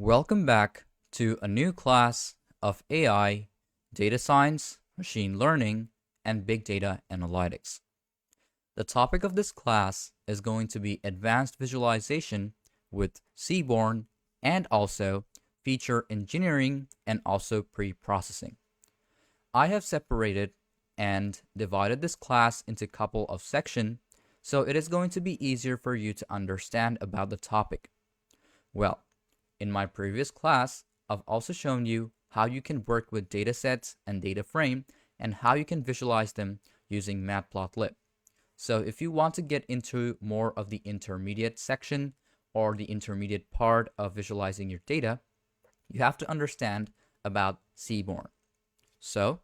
Welcome back to a new class of AI, data science, machine learning, and big data analytics. The topic of this class is going to be advanced visualization with Seaborn and also feature engineering and also pre-processing. I have separated and divided this class into a couple of sections, so it is going to be easier for you to understand about the topic. Well, in my previous class, I've also shown you how you can work with datasets and data frame and how you can visualize them using Matplotlib. So if you want to get into more of the intermediate section or the intermediate part of visualizing your data, you have to understand about Seaborn. So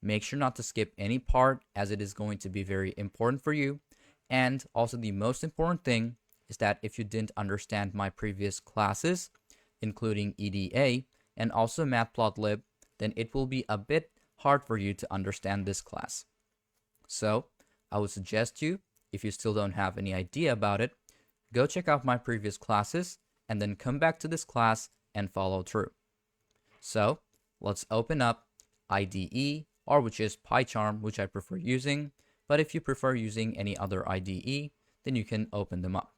make sure not to skip any part as it is going to be very important for you. And also the most important thing is that if you didn't understand my previous classes, including EDA and also Matplotlib, then it will be a bit hard for you to understand this class. So I would suggest you, if you still don't have any idea about it, go check out my previous classes and then come back to this class and follow through. So let's open up IDE, or which is PyCharm, which I prefer using, but if you prefer using any other IDE, then you can open them up.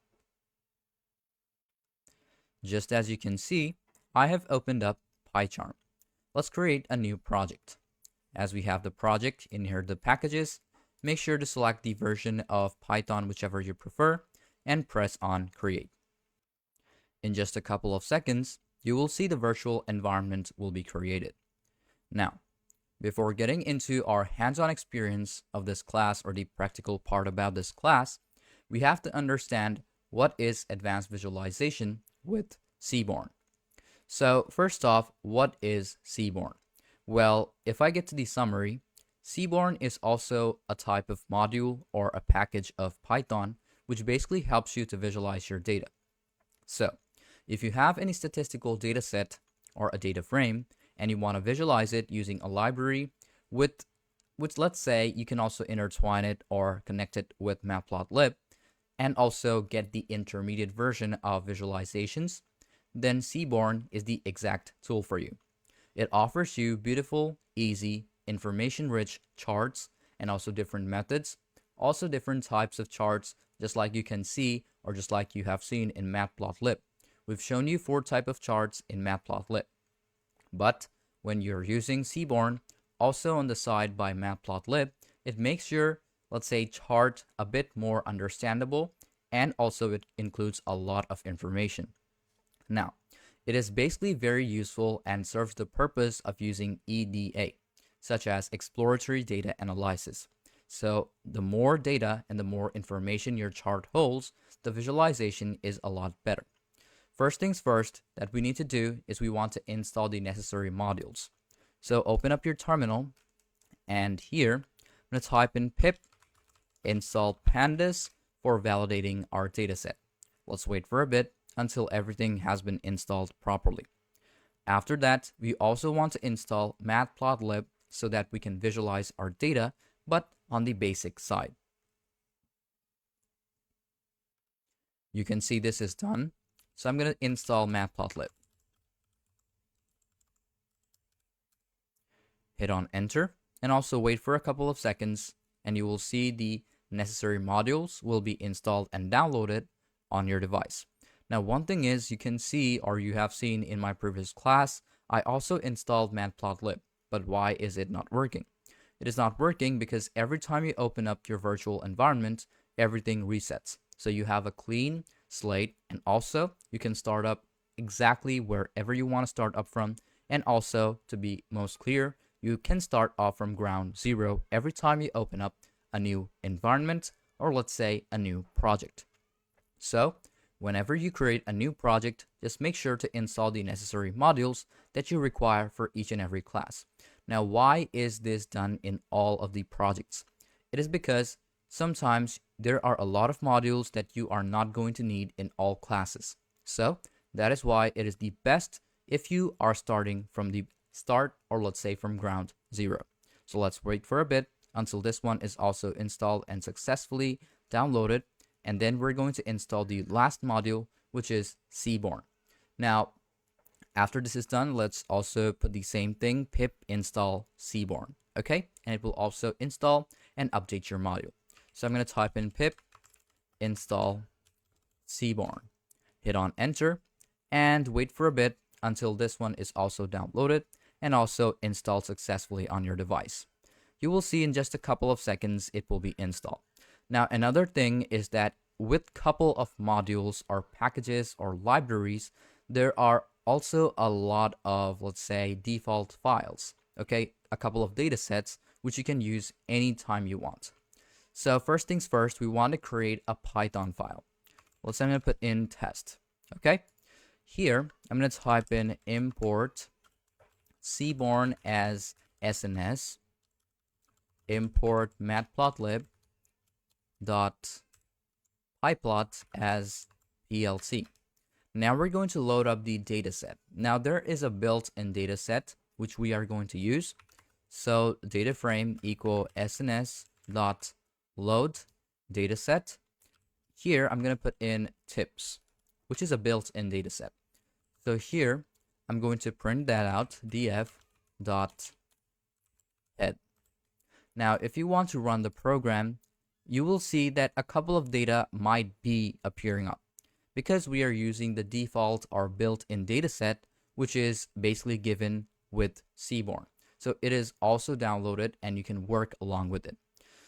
Just as you can see, I have opened up PyCharm. Let's create a new project. As we have the project, inherit the packages, make sure to select the version of Python whichever you prefer and press on create. In just a couple of seconds, you will see the virtual environment will be created. Now, before getting into our hands-on experience of this class or the practical part about this class, we have to understand what is advanced visualization with Seaborn. So first off, what is Seaborn? Well, if I get to the summary, Seaborn is also a type of module or a package of Python which basically helps you to visualize your data. So if you have any statistical data set or a data frame and you want to visualize it using a library with which, let's say, you can also intertwine it or connect it with Matplotlib and also get the intermediate version of visualizations, then Seaborn is the exact tool for you. It offers you beautiful, easy, information-rich charts and also different methods, also different types of charts, just like you can see or just like you have seen in Matplotlib. We've shown you 4 types of charts in Matplotlib. But when you're using Seaborn, also on the side by Matplotlib, it makes your, let's say, chart a bit more understandable, and also it includes a lot of information. Now, it is basically very useful and serves the purpose of using EDA, such as exploratory data analysis. So the more data and the more information your chart holds, the visualization is a lot better. First things first that we need to do is we want to install the necessary modules. So open up your terminal, and here I'm going to type in pip install pandas for validating our dataset. Let's wait for a bit until everything has been installed properly. After that, we also want to install Matplotlib so that we can visualize our data, but on the basic side. You can see this is done. So I'm going to install Matplotlib. Hit on enter and also wait for a couple of seconds and you will see the necessary modules will be installed and downloaded on your device. Now, one thing is you can see, or you have seen in my previous class, I also installed Matplotlib, but why is it not working? It is not working because every time you open up your virtual environment, everything resets. So you have a clean slate, and also you can start up exactly wherever you want to start up from. And also, to be most clear, you can start off from ground zero every time you open up a new environment, or let's say a new project. So whenever you create a new project, just make sure to install the necessary modules that you require for each and every class. Now, why is this done in all of the projects? It is because sometimes there are a lot of modules that you are not going to need in all classes. So that is why it is the best if you are starting from the start, or let's say from ground zero. So let's wait for a bit until this one is also installed and successfully downloaded, and then we're going to install the last module, which is Seaborn. Now, After this is done, let's also put the same thing, pip install Seaborn, okay? And it will also install and update your module. So I'm going to type in pip install Seaborn, hit on enter, and wait for a bit until this one is also downloaded and also installed successfully on your device. You will see in just a couple of seconds it will be installed. Now, another thing is that with couple of modules or packages or libraries, there are also a lot of, let's say, default files, okay? A couple of data sets which you can use anytime you want. So first things first, we want to create a Python file. Let's say I'm going to put in test, okay? Here, I'm going to type in import Seaborn as SNS, import matplotlib dot pyplot as PLT. Now we're going to load up the dataset. Now there is a built-in dataset which we are going to use. So data frame equal SNS dot load dataset. Here I'm going to put in tips, which is a built-in dataset. So here I'm going to print that out, df dot head. Now if you want to run the program, you will see that a couple of data might be appearing up because we are using the default or built-in dataset, which is basically given with Seaborn. So it is also downloaded and you can work along with it.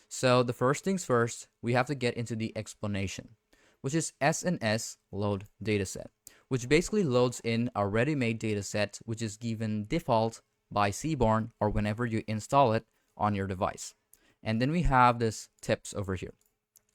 So the first things first, we have to get into the explanation, which is SNS load dataset, which basically loads in a ready-made dataset, which is given default by Seaborn or whenever you install it on your device. And then we have this tips over here,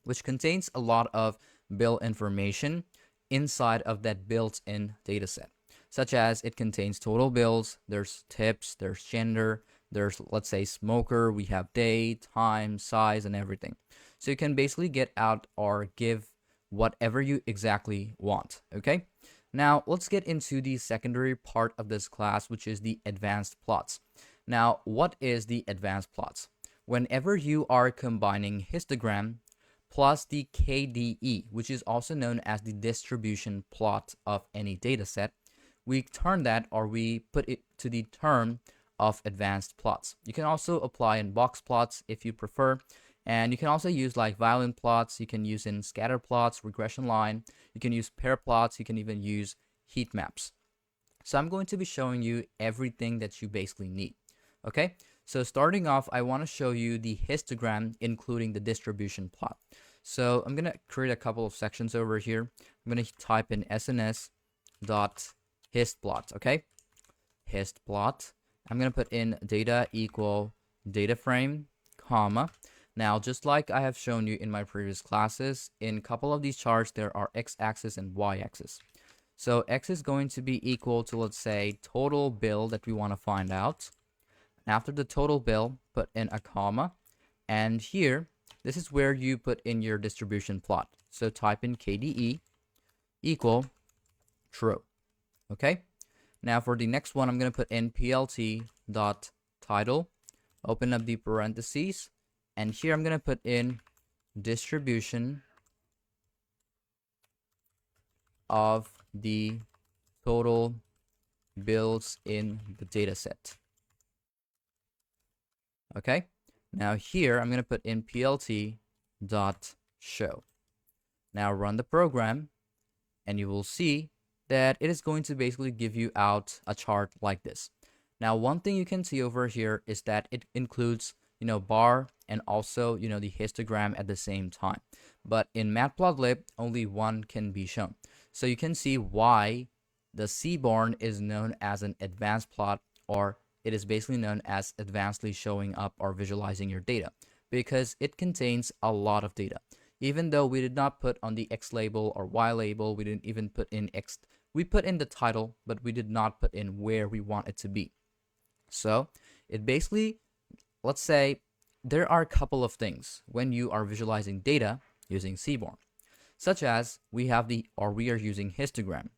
which contains a lot of bill information inside of that built-in dataset, such as it contains total bills, there's tips, there's gender, there's, let's say, smoker, we have day, time, size, and everything. So you can basically get out or give whatever you exactly want, okay? Now, let's get into the secondary part of this class, which is the advanced plots. Now, what is the advanced plots? Whenever you are combining histogram plus the KDE, which is also known as the distribution plot of any data set, we turn that or we put it to the term of advanced plots. You can also apply in box plots if you prefer, and you can also use like violin plots, you can use in scatter plots, regression line, you can use pair plots, you can even use heat maps. So I'm going to be showing you everything that you basically need, okay? So starting off, I want to show you the histogram, including the distribution plot. So I'm going to create a couple of sections over here. I'm going to type in sns.histplot, okay? Histplot. I'm going to put in data equal data frame, comma. Now, just like I have shown you in my previous classes, in a couple of these charts, there are x-axis and y-axis. So x is going to be equal to, let's say, total bill that we want to find out. After the total bill, put in a comma, and here, this is where you put in your distribution plot. So type in KDE equal true, okay? Now for the next one, I'm going to put in PLT dot title, open up the parentheses, and here I'm going to put in distribution of the total bills in the dataset. Okay, now here I'm going to put in PLT dot show. Now run the program and you will see that it is going to basically give you out a chart like this. Now one thing you can see over here is that it includes, bar and also, the histogram at the same time. But in Matplotlib, only one can be shown. So you can see why the Seaborn is known as an advanced plot, or it is basically known as advancedly showing up or visualizing your data, because it contains a lot of data. Even though we did not put on the X label or Y label, we didn't even put in X, we put in the title, but we did not put in where we want it to be. So it basically, let's say there are a couple of things when you are visualizing data using Seaborn, such as we are using histogram.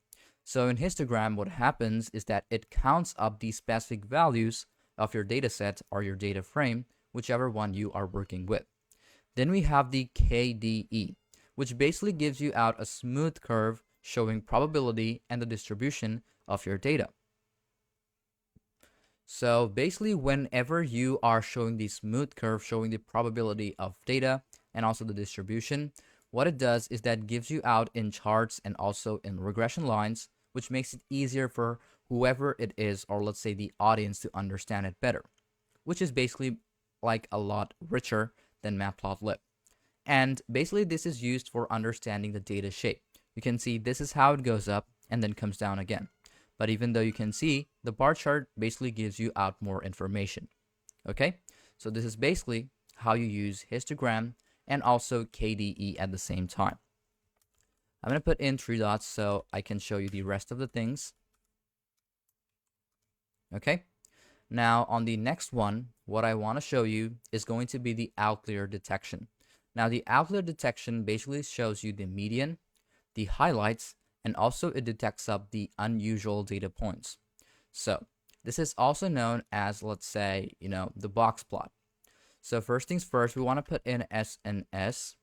So in histogram, what happens is that it counts up the specific values of your data set or your data frame, whichever one you are working with. Then we have the KDE, which basically gives you out a smooth curve showing probability and the distribution of your data. So basically, whenever you are showing the smooth curve, showing the probability of data and also the distribution, what it does is that gives you out in charts and also in regression lines, which makes it easier for whoever it is, or let's say the audience, to understand it better, which is basically like a lot richer than matplotlib. And basically, this is used for understanding the data shape. You can see this is how it goes up and then comes down again. But even though you can see, the bar chart basically gives you out more information. Okay, so this is basically how you use histogram and also KDE at the same time. I'm going to put in 3 dots so I can show you the rest of the things. Okay, now on the next one, what I want to show you is going to be the outlier detection. Now the outlier detection basically shows you the median, the highlights, and also it detects up the unusual data points. So this is also known as, let's say, the box plot. So first things first, we want to put in SNS,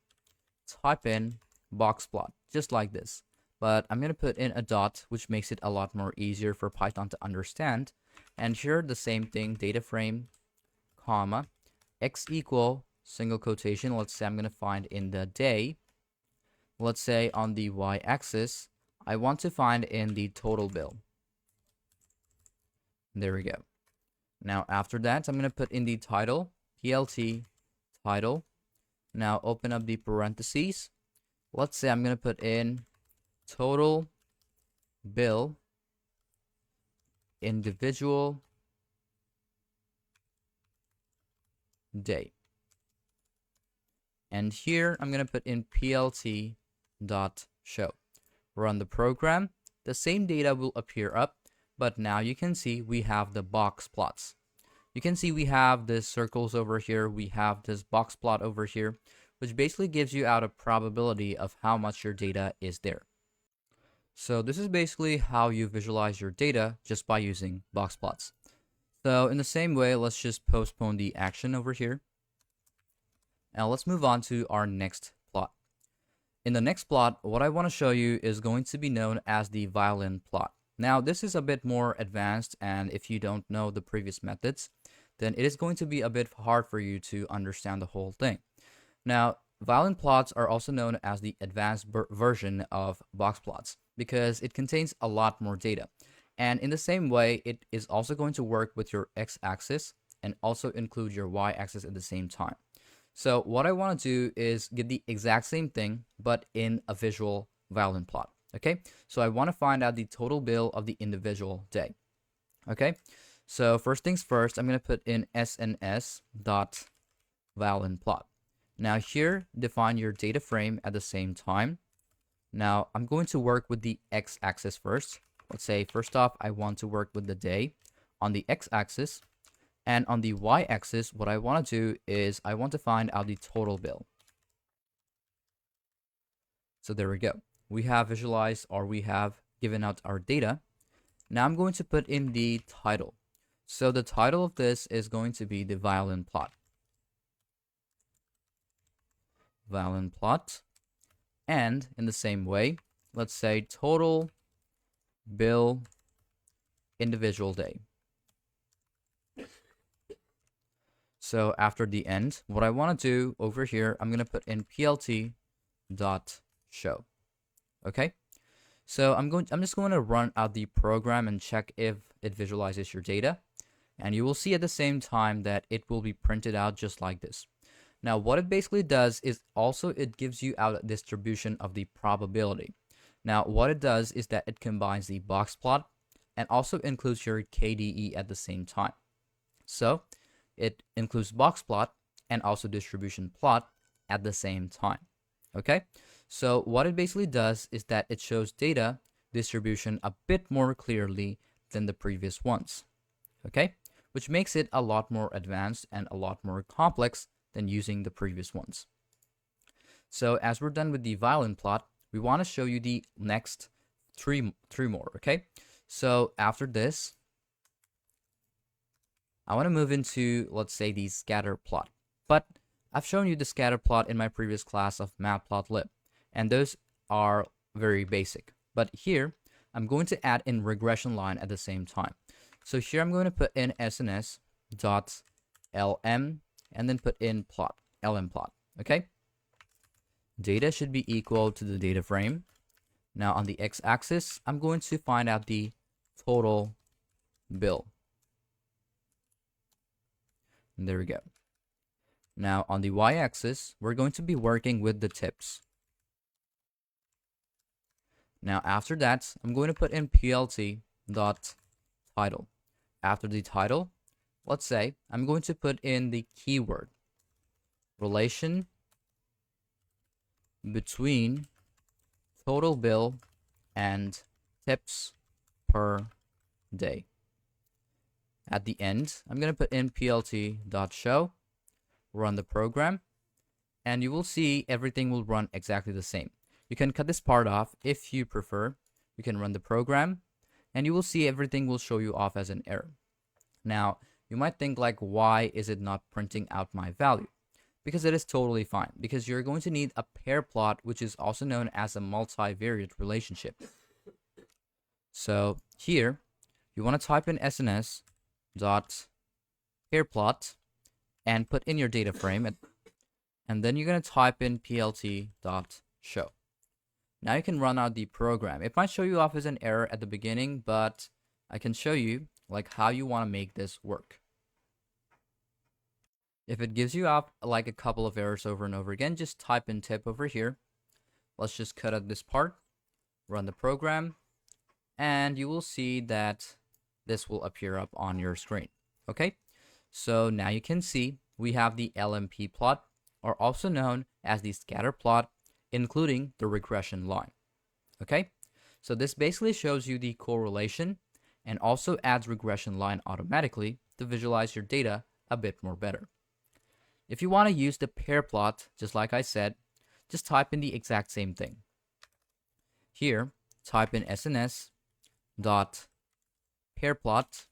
type in box plot, just like this. But I'm going to put in a dot, which makes it a lot more easier for Python to understand. And here the same thing, data frame, comma, x equal, single quotation. Let's say I'm going to find in the day. Let's say on the y-axis, I want to find in the total bill. There we go. Now after that, I'm going to put in the title, PLT, title. Now open up the parentheses. Let's say I'm going to put in total bill, individual day. And here I'm going to put in PLT dot show. Run the program. The same data will appear up, but now you can see we have the box plots. You can see we have the circles over here. We have this box plot over here, which basically gives you out a probability of how much your data is there. So this is basically how you visualize your data just by using box plots. So in the same way, let's just postpone the action over here. Now let's move on to our next plot. In the next plot, what I want to show you is going to be known as the violin plot. Now this is a bit more advanced, and if you don't know the previous methods, then it is going to be a bit hard for you to understand the whole thing. Now, violin plots are also known as the advanced version of box plots because it contains a lot more data. And in the same way, it is also going to work with your x-axis and also include your y-axis at the same time. So what I want to do is get the exact same thing, but in a visual violin plot. Okay, so I want to find out the total bill of the individual day. Okay, so first things first, I'm going to put in SNS dot violin plot. Now here, define your data frame at the same time. Now I'm going to work with the x-axis first. Let's say first off, I want to work with the day on the x-axis. And on the y-axis, what I want to do is I want to find out the total bill. So there we go. We have visualized, or we have given out our data. Now I'm going to put in the title. So the title of this is going to be the violin plot. Violin plot. And in the same way, let's say total bill individual day. So after the end, what I want to do over here, I'm going to put in PLT dot show. Okay, so I'm just going to run out the program and check if it visualizes your data, and you will see at the same time that it will be printed out just like this. Now what it basically does is also it gives you out a distribution of the probability. Now what it does is that it combines the box plot and also includes your KDE at the same time. So it includes box plot and also distribution plot at the same time. Okay, so what it basically does is that it shows data distribution a bit more clearly than the previous ones. Okay, which makes it a lot more advanced and a lot more complex than using the previous ones. So as we're done with the violin plot, we want to show you the next three more. Okay, so after this, I want to move into, let's say, the scatter plot. But I've shown you the scatter plot in my previous class of matplotlib, and those are very basic. But here, I'm going to add in regression line at the same time. So here I'm going to put in SNS dot lm and then put in plot, lm plot. Okay. Data should be equal to the data frame. Now on the x-axis, I'm going to find out the total bill. And there we go. Now on the y-axis, we're going to be working with the tips. Now after that, I'm going to put in plt dot title. After the title, let's say I'm going to put in the keyword relation between total bill and tips per day. At the end, I'm going to put in plt.show, run the program, and you will see everything will run exactly the same. You can cut this part off if you prefer. You can run the program, and you will see everything will show you off as an error. Now, you might think like, why is it not printing out my value? Because it is totally fine, because you're going to need a pair plot, which is also known as a multivariate relationship. So here, you want to type in SNS dot pair plot and put in your data frame, and then you're going to type in plt dot show. Now you can run out the program. It might show you off as an error at the beginning, but I can show you like how you want to make this work. If it gives you up like a couple of errors over and over again, just type in tip over here. Let's just cut out this part, run the program, and you will see that this will appear up on your screen. Okay, so now you can see we have the LMP plot, or also known as the scatter plot, including the regression line. Okay, so this basically shows you the correlation and also adds regression line automatically to visualize your data a bit more better. If you want to use the pair plot, just like I said, just type in the exact same thing. Here, type in SNS dot pair plot.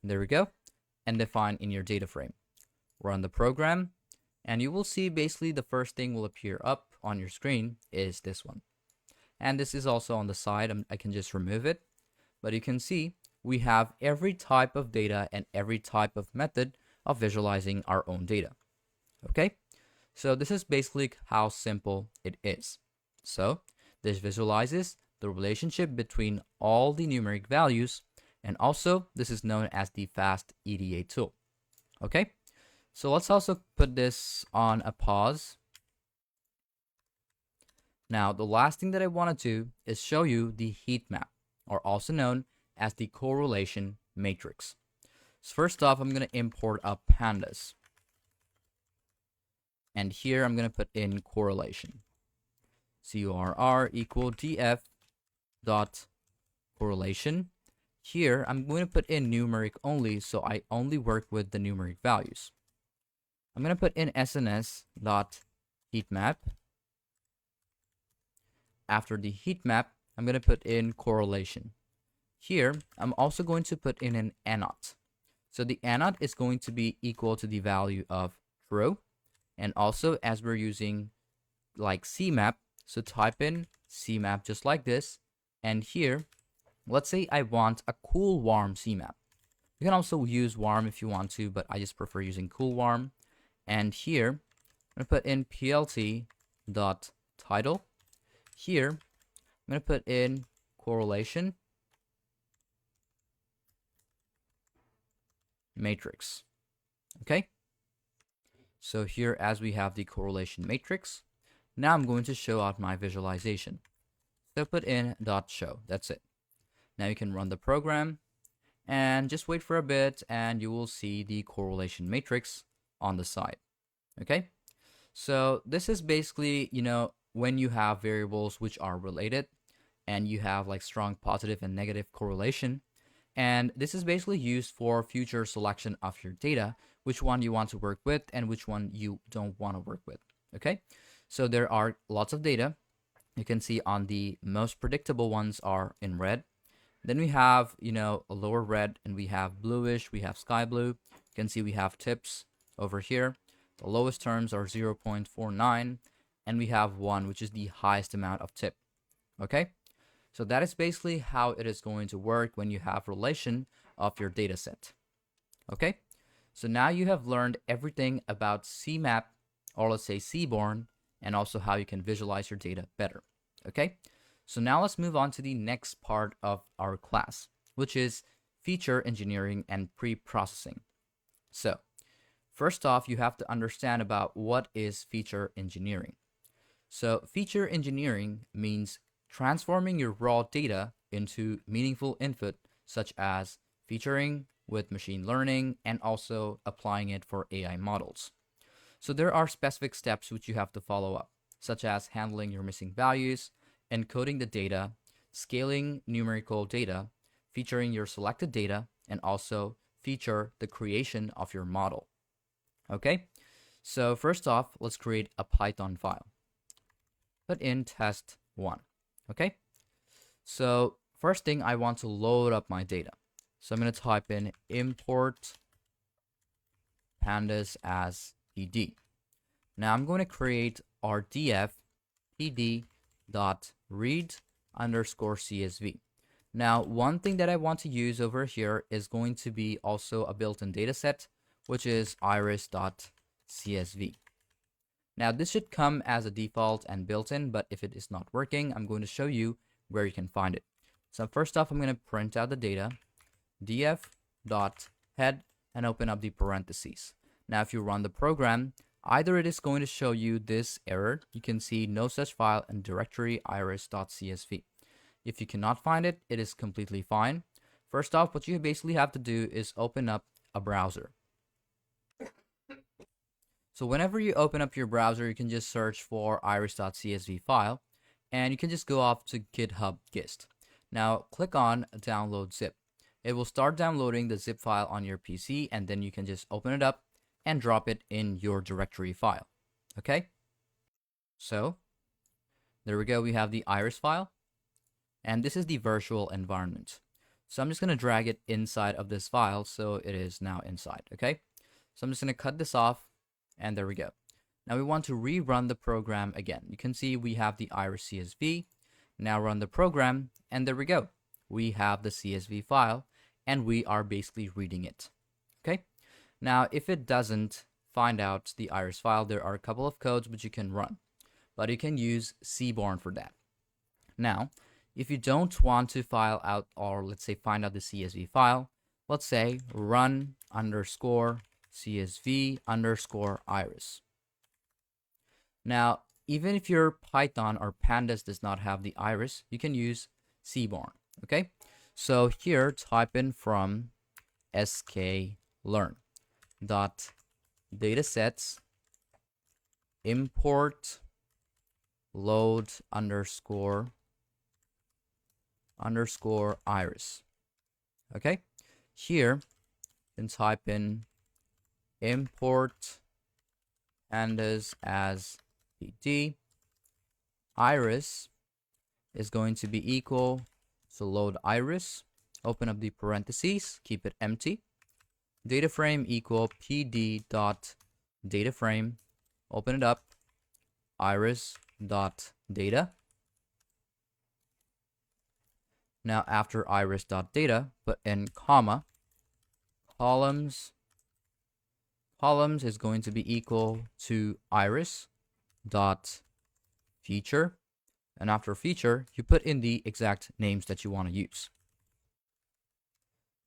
There we go, and define in your data frame. Run the program, and you will see basically the first thing will appear up on your screen is this one. And this is also on the side. I can just remove it, but you can see we have every type of data and every type of method of visualizing our own data. Okay, so this is basically how simple it is. So this visualizes the relationship between all the numeric values, and also this is known as the fast EDA tool. Okay, so let's also put this on a pause. Now the last thing that I want to do is show you the heat map, or also known as the correlation matrix. So first off, I'm going to import up pandas. And here I'm going to put in correlation. CORR equal df dot correlation. Here I'm going to put in numeric only, so I only work with the numeric values. I'm going to put in SNS dot heat map. After the heat map, I'm going to put in correlation. Here I'm also going to put in an anot. So the anot is going to be equal to the value of true. And also, as we're using like CMap, so type in CMap just like this. And here, let's say I want a cool warm CMap. You can also use warm if you want to, but I just prefer using cool warm. And here, I'm going to put in plt.title. Here, I'm going to put in correlation matrix. Okay, so here, as we have the correlation matrix, now I'm going to show out my visualization. So put in dot show. That's it. Now you can run the program and just wait for a bit, and you will see the correlation matrix on the side. Okay, so this is basically, when you have variables which are related and you have like strong positive and negative correlation. And this is basically used for future selection of your data, which one you want to work with and which one you don't want to work with. Okay, so there are lots of data. You can see on the most predictable ones are in red. Then we have, a lower red, and we have bluish, we have sky blue. You can see we have tips over here. The lowest terms are 0.49, and we have 1, which is the highest amount of tip. Okay, So that is basically how it is going to work when you have relation of your data set. Okay, so now you have learned everything about CMap, or let's say Seaborn, and also how you can visualize your data better. Okay, so now let's move on to the next part of our class, which is feature engineering and pre-processing. So first off, you have to understand about what is feature engineering. So feature engineering means transforming your raw data into meaningful input, such as featuring with machine learning and also applying it for AI models. So there are specific steps which you have to follow up, such as handling your missing values, encoding the data, scaling numerical data, featuring your selected data, and also feature the creation of your model. Okay, so first off, let's create a Python file. Put in test1. Okay, so first thing, I want to load up my data. So I'm going to type in import pandas as pd. Now I'm going to create our df pd.read_csv. Now one thing that I want to use over here is going to be also a built-in data set, which is iris.csv. Now this should come as a default and built-in, but if it is not working, I'm going to show you where you can find it. So first off, I'm going to print out the data, df.head, and open up the parentheses. Now if you run the program, either it is going to show you this error, you can see no such file in directory iris.csv. If you cannot find it, it is completely fine. First off, what you basically have to do is open up a browser. So whenever you open up your browser, you can just search for iris.csv file, and you can just go off to GitHub gist. Now click on download zip. It will start downloading the zip file on your PC, and then you can just open it up and drop it in your directory file. Okay, so there we go. We have the iris file, and this is the virtual environment. So I'm just going to drag it inside of this file, so it is now inside. Okay, so I'm just going to cut this off, and there we go. Now we want to rerun the program again. You can see we have the iris CSV. Now run the program, and there we go. We have the CSV file, and we are basically reading it. Okay, now if it doesn't find out the iris file, there are a couple of codes which you can run, but you can use Seaborn for that. Now if you don't want to file out, or let's say find out the CSV file, let's say run_CSV_iris. Now even if your Python or pandas does not have the iris, you can use Seaborn. Okay, so here type in from sklearn dot datasets import load underscore iris. Okay, here then type in import pandas as pd. Iris is going to be equal to load iris, open up the parentheses, keep it empty, data frame equal pd dot data frame, open it up, iris dot data. Now after iris dot data, put in comma, columns is going to be equal to iris dot feature, and after feature you put in the exact names that you want to use.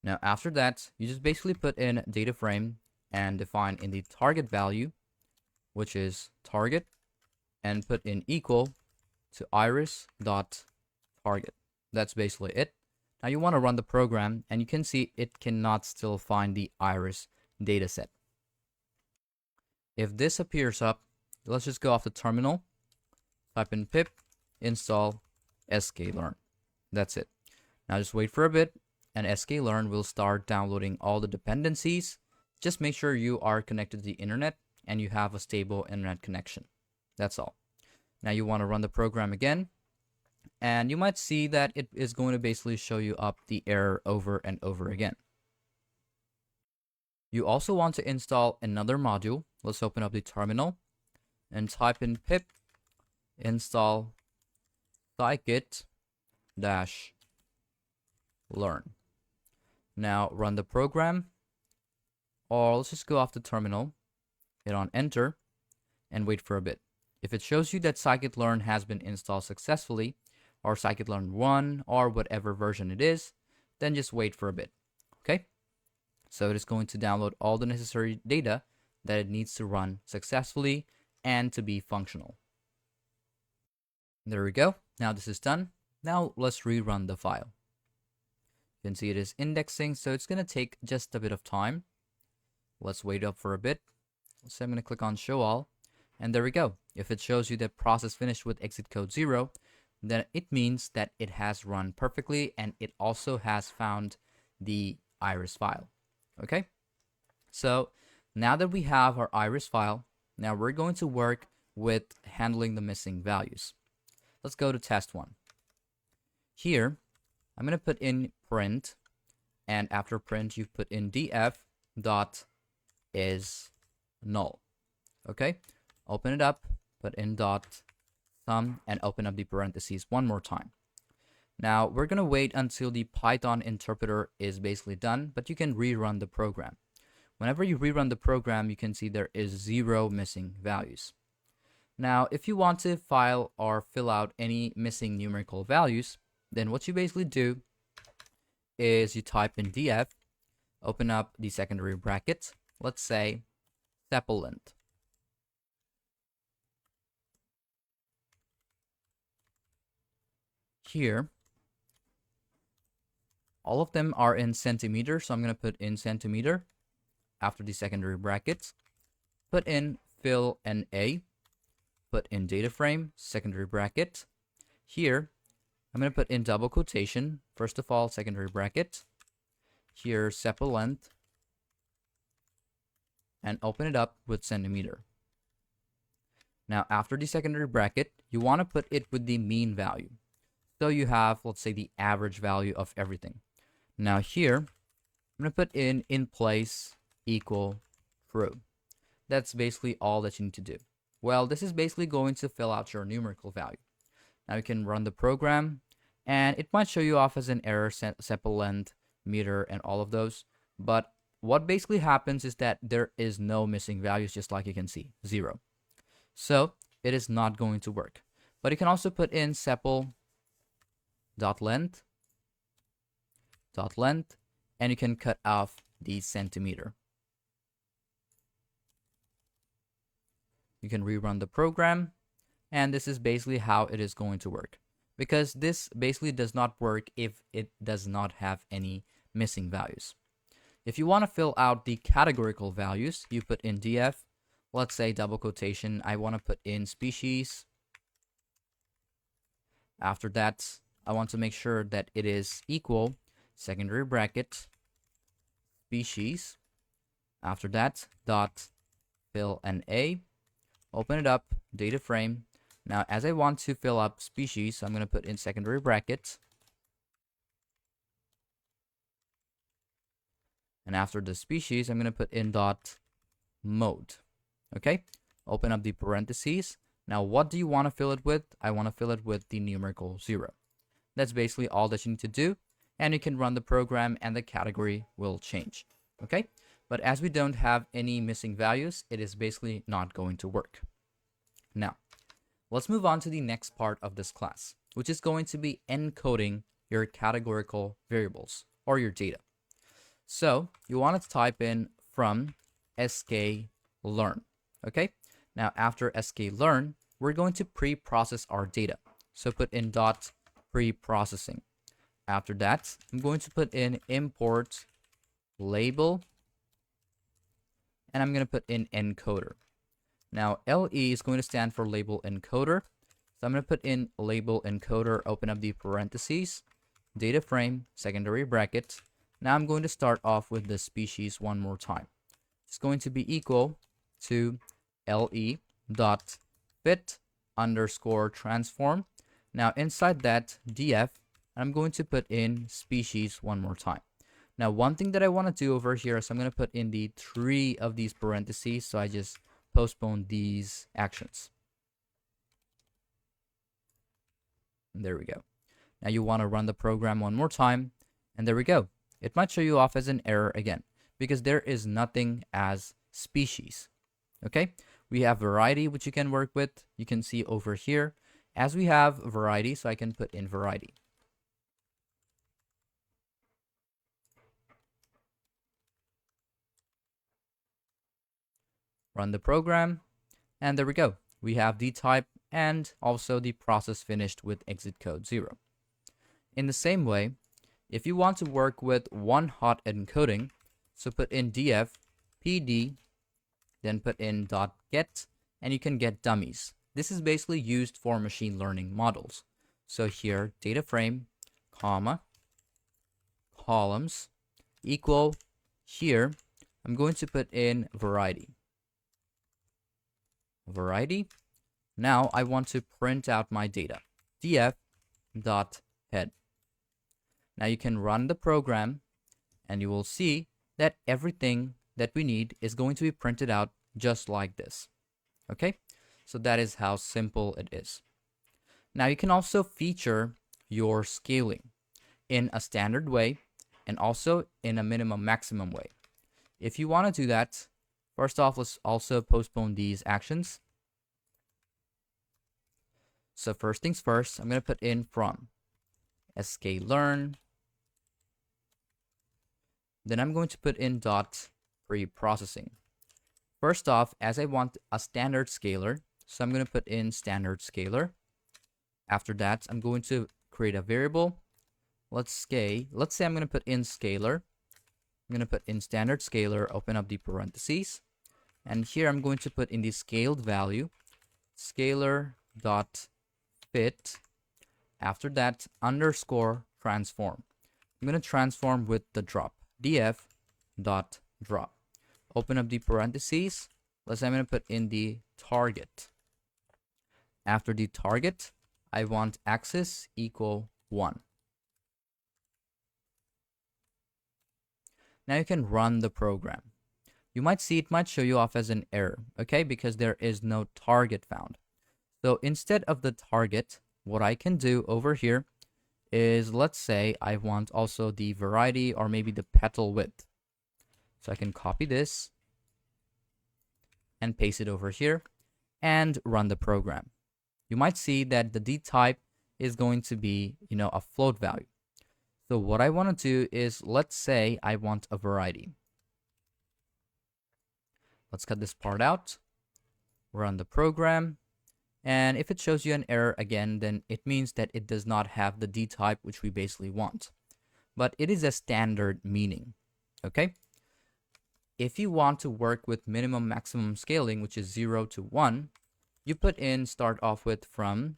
Now after that, you just basically put in data frame and define in the target value, which is target, and put in equal to iris dot target. That's basically it. Now you want to run the program, and you can see it cannot still find the iris dataset. If this appears up, let's just go off the terminal, type in pip install sklearn. That's it. Now just wait for a bit, and sklearn will start downloading all the dependencies. Just make sure you are connected to the internet and you have a stable internet connection. That's all. Now you want to run the program again, and you might see that it is going to basically show you up the error over and over again. You also want to install another module. Let's open up the terminal and type in pip install scikit dash learn. Now run the program, or let's just go off the terminal, hit on enter, and wait for a bit. If it shows you that scikit-learn has been installed successfully, or scikit-learn 1, or whatever version it is, then just wait for a bit. Okay? So it is going to download all the necessary data that it needs to run successfully and to be functional. There we go. Now this is done. Now let's rerun the file. You can see it is indexing, so it's going to take just a bit of time. Let's wait up for a bit. So I'm going to click on show all, and there we go. If it shows you that process finished with exit code 0, then it means that it has run perfectly and it also has found the iris file. Okay, so now that we have our iris file, now we're going to work with handling the missing values. Let's go to test 1. Here, I'm going to put in print, and after print, you put in df dot is null. Okay, open it up, put in dot sum, and open up the parentheses one more time. Now we're going to wait until the Python interpreter is basically done, but you can rerun the program. Whenever you rerun the program, you can see there is 0 missing values. Now, if you want to file or fill out any missing numerical values, then what you basically do is you type in df, open up the secondary bracket, let's say sepulent. Here, all of them are in centimeter, so I'm going to put in centimeter after the secondary brackets, put in fill NA, put in data frame, secondary bracket. Here, I'm going to put in double quotation, first of all, secondary bracket. Here, sepulent, and open it up with centimeter. Now, after the secondary bracket, you want to put it with the mean value. So you have, let's say, the average value of everything. Now here, I'm going to put in place equal true. That's basically all that you need to do. Well, this is basically going to fill out your numerical value. Now you can run the program, and it might show you off as an error, sepulent, meter, and all of those. But what basically happens is that there is no missing values, just like you can see, 0. So it is not going to work. But you can also put in sepul dot length, and you can cut off the centimeter. You can rerun the program, and this is basically how it is going to work, because this basically does not work if it does not have any missing values. If you want to fill out the categorical values, you put in df, let's say double quotation, I want to put in species. After that, I want to make sure that it is equal, secondary bracket, species. After that, dot fill NA, open it up, data frame. Now, as I want to fill up species, I'm going to put in secondary bracket. And after the species, I'm going to put in dot mode. Okay, open up the parentheses. Now, what do you want to fill it with? I want to fill it with the numerical 0. That's basically all that you need to do, and you can run the program and the category will change. Okay, but as we don't have any missing values, it is basically not going to work. Now, let's move on to the next part of this class, which is going to be encoding your categorical variables or your data. So you want to type in from sklearn. Okay, now after sklearn, we're going to pre-process our data. So put in dot preprocessing. After that, I'm going to put in import label, and I'm going to put in encoder. Now LE is going to stand for label encoder. So I'm going to put in label encoder, open up the parentheses, data frame, secondary bracket. Now I'm going to start off with the species one more time. It's going to be equal to LE dot fit underscore transform. Now inside that df, I'm going to put in species one more time. Now one thing that I want to do over here is I'm going to put in the 3 of these parentheses, so I just postpone these actions. And there we go. Now you want to run the program one more time, and there we go. It might show you off as an error again because there is nothing as species. Okay, we have variety, which you can work with. You can see over here as we have variety, so I can put in variety. Run the program, and there we go. We have the type and also the process finished with exit code 0. In the same way, if you want to work with one hot encoding, so put in df pd, then put in .get, and you can get dummies. This is basically used for machine learning models. So here, data frame, comma, columns, equal, here, I'm going to put in variety. Variety. Now I want to print out my data. df.head. Now you can run the program and you will see that everything that we need is going to be printed out just like this. Okay, so that is how simple it is. Now you can also feature your scaling in a standard way and also in a minimum maximum way. If you want to do that, first off, let's also postpone these actions. So first things first, I'm going to put in from sklearn. Then I'm going to put in preprocessing. First off, as I want a standard scalar, so I'm going to put in standard scalar. After that, I'm going to create a variable. Let's say I'm going to put in scalar. I'm going to put in standard scalar, open up the parentheses. And here I'm going to put in the scaled value, scalar.fit. After that, underscore transform. I'm going to transform with the drop, df.drop. Open up the parentheses. Let's say I'm going to put in the target. After the target, I want axis equal 1. Now you can run the program. You might see it might show you off as an error, okay, because there is no target found. So instead of the target, what I can do over here is, let's say I want also the variety or maybe the petal width. So I can copy this and paste it over here and run the program. You might see that the D type is going to be, a float value. So what I want to do is, let's say I want a variety. Let's cut this part out, run the program, and if it shows you an error again, then it means that it does not have the D type, which we basically want. But it is a standard meaning, okay? If you want to work with minimum maximum scaling, which is 0 to 1, you put in, start off with from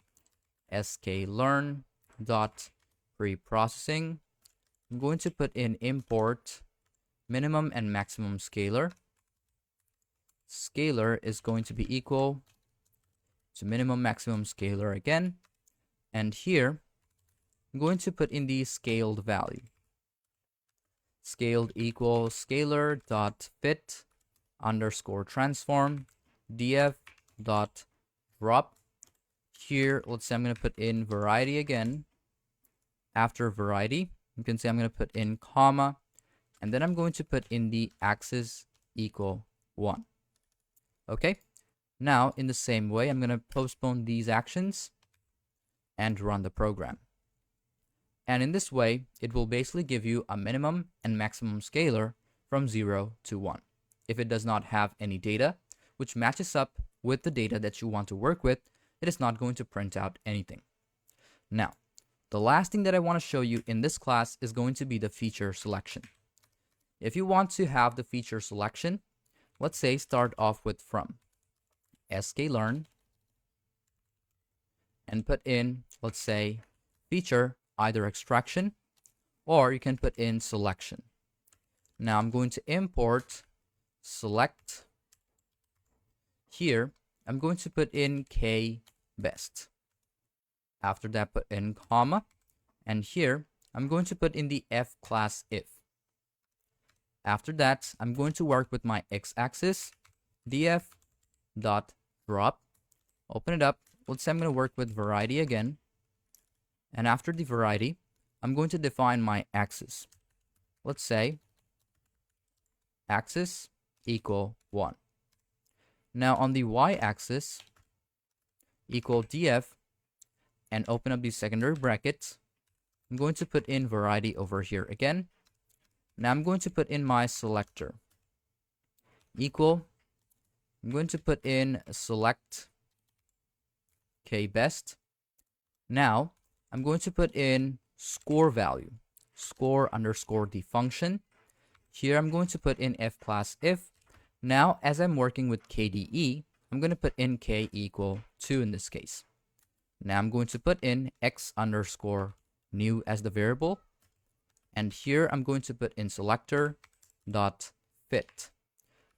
sklearn.preprocessing. I'm going to put in import minimum and maximum scalar. Scalar is going to be equal to minimum maximum scalar again. And here, I'm going to put in the scaled value. Scaled equals scalar.fit underscore transform df.drop. Here, let's say I'm going to put in variety again. After variety, you can say I'm going to put in comma, and then I'm going to put in the axis equal 1. Okay, now in the same way, I'm going to postpone these actions and run the program. And in this way, it will basically give you a minimum and maximum scalar from 0 to 1. If it does not have any data, which matches up with the data that you want to work with, it is not going to print out anything. Now, the last thing that I want to show you in this class is going to be the feature selection. If you want to have the feature selection, let's say start off with from sklearn and put in, let's say, feature either extraction or you can put in selection. Now I'm going to import select. Here I'm going to put in k best. After that, put in comma, and here I'm going to put in the f class if. After that, I'm going to work with my x-axis, df.drop. Open it up. Let's say I'm going to work with variety again. And after the variety, I'm going to define my axis. Let's say axis equal 1. Now on the y-axis, equal df, and open up these secondary brackets. I'm going to put in variety over here again. Now I'm going to put in my selector. Equal, I'm going to put in select k-best. Now I'm going to put in score value, score underscore the function. Here I'm going to put in f class if. Now as I'm working with KDE, I'm going to put in k equal 2 in this case. Now I'm going to put in x underscore new as the variable. And here I'm going to put in selector dot fit.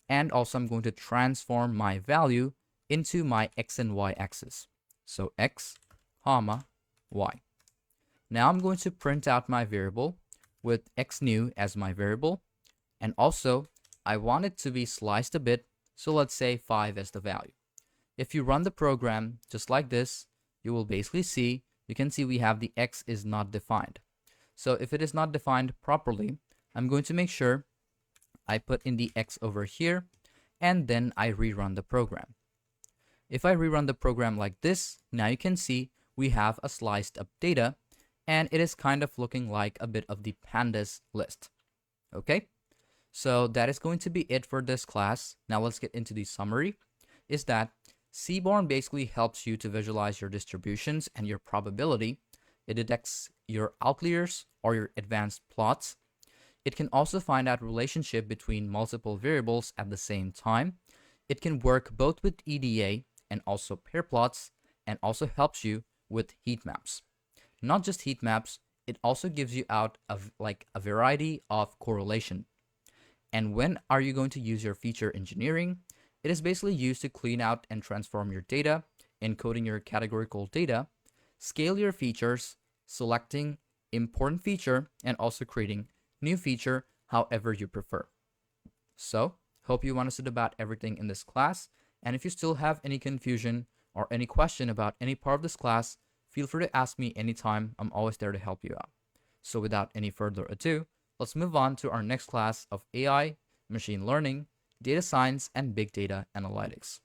And also I'm going to transform my value into my x and y axis. So x, comma, y. Now I'm going to print out my variable with x new as my variable. And also I want it to be sliced a bit. So let's say 5 as the value. If you run the program just like this, you will basically see, you can see we have the x is not defined. So if it is not defined properly, I'm going to make sure I put in the x over here, and then I rerun the program. If I rerun the program like this, now you can see we have a sliced up data, and it is kind of looking like a bit of the pandas list. Okay, so that is going to be it for this class. Now let's get into the summary. Is that Seaborn basically helps you to visualize your distributions and your probability. It detects your outliers or your advanced plots. It can also find out relationship between multiple variables at the same time. It can work both with EDA and also pair plots, and also helps you with heat maps. Not just heat maps, it also gives you out of like a variety of correlation. And when are you going to use your feature engineering? It is basically used to clean out and transform your data, encoding your categorical data, scale your features, selecting important feature, and also creating new feature however you prefer. So, hope you understood about everything in this class, and if you still have any confusion or any question about any part of this class, feel free to ask me anytime. I'm always there to help you out. So without any further ado, let's move on to our next class of AI, machine learning, data science, and big data analytics.